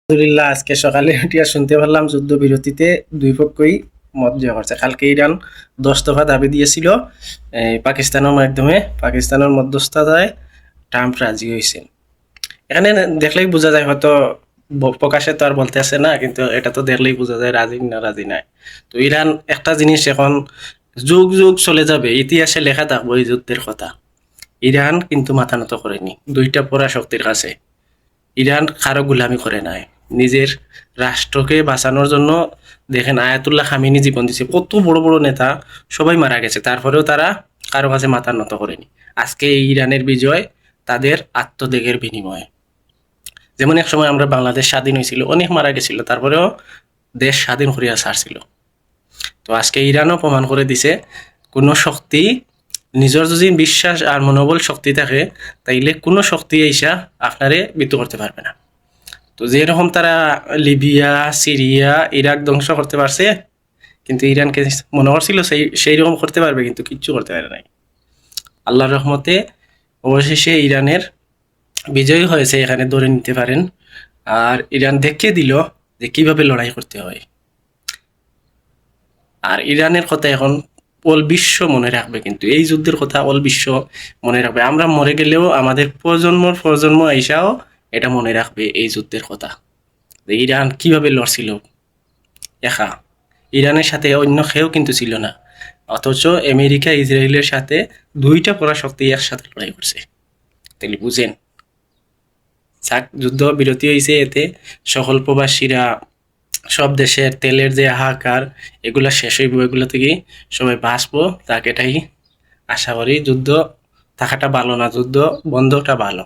আলহামদুলিল্লাহ আজকে সকালে উঠিয়া শুনতে পারলাম যুদ্ধবিরতিতে দুই পক্ষই মত দেওয়া হচ্ছে। কালকে ইরান 10 দফা দাবি দিয়েছিল পাকিস্তানের মাধ্যমে, পাকিস্তানের মধ্যস্থতায় ট্রাম্প রাজি হয়েছেন। এখানে দেখলেই বোঝা যায়, হয়তো প্রকাশে তো আর বলতে আসে না, কিন্তু এটা তো দেখলেই বোঝা যায় রাজি না রাজি নাই। তো ইরান একটা জিনিস এখন যুগ যুগ চলে যাবে, ইতিহাসে লেখা থাকবো এই যুদ্ধের কথা। ইরান কিন্তু মাথা নত করেনি দুইটা পরাশক্তির কাছে। ইরান কারো গুলামি করে নাই, নিজের রাষ্ট্রকে বাঁচানোর জন্য। দেখেন আয়াতুল্লাহ খামিনি জীবন দিছে, কত বড় বড় নেতা সবাই মারা গেছে, তারপরেও তারা কারো কাছে মাথা নত করেনি। আজকে এই ইরানের বিজয় তাদের আত্মত্যাগের বিনিময়ে। যেমন এক সময় আমরা বাংলাদেশ স্বাধীন হয়েছিল, অনেক মারা গেছিল, তারপরেও দেশ স্বাধীন করিয়া ছাড়ছিল। তো আজকে ইরানও প্রমাণ করে দিছে, কোনো শক্তি নিজের যদি বিশ্বাস আর মনোবল শক্তি থাকে, তাইলে কোনো শক্তি এসা আপনারে মৃত্যু করতে পারবে না। তো যেরকম তারা লিবিয়া, সিরিয়া, ইরাক ধ্বংস করতে পারছে, কিন্তু ইরানকে মনে করছিল সেই রকম করতে পারবে, কিন্তু কিচ্ছু করতে পারে নাই। আল্লাহর রহমতে অবশেষে ইরানের বিজয়ী হয়েছে, এখানে ধরে নিতে পারেন। আর ইরান দেখিয়ে দিল যে কিভাবে লড়াই করতে হয়। আর ইরানের কথা এখন অল বিশ্ব মনে রাখবে, কিন্তু এই যুদ্ধের কথা অল বিশ্ব মনে রাখবে। আমরা মরে গেলেও আমাদের প্রজন্ম আইসাও এটা মনে রাখবে এই যুদ্ধের কথা, যে ইরান কিভাবে লড়ছিল একা। ইরানের সাথে অন্য কেউ কিন্তু ছিল না, অথচ আমেরিকা ইসরায়েলের সাথে দুইটা পরাশক্তি একসাথে লড়াই করছে। তাহলে বুঝেন, যুদ্ধ বিরতি হয়েছে, এতে সকল প্রবাসীরা, সব দেশের তেলের যে হাহাকার, এগুলা শেষ হইব, এগুলো থেকে সবাই বাঁচবো, তাকে এটাই আশা করি। যুদ্ধ থাকাটা ভালো না, যুদ্ধ বন্ধটা ভালো।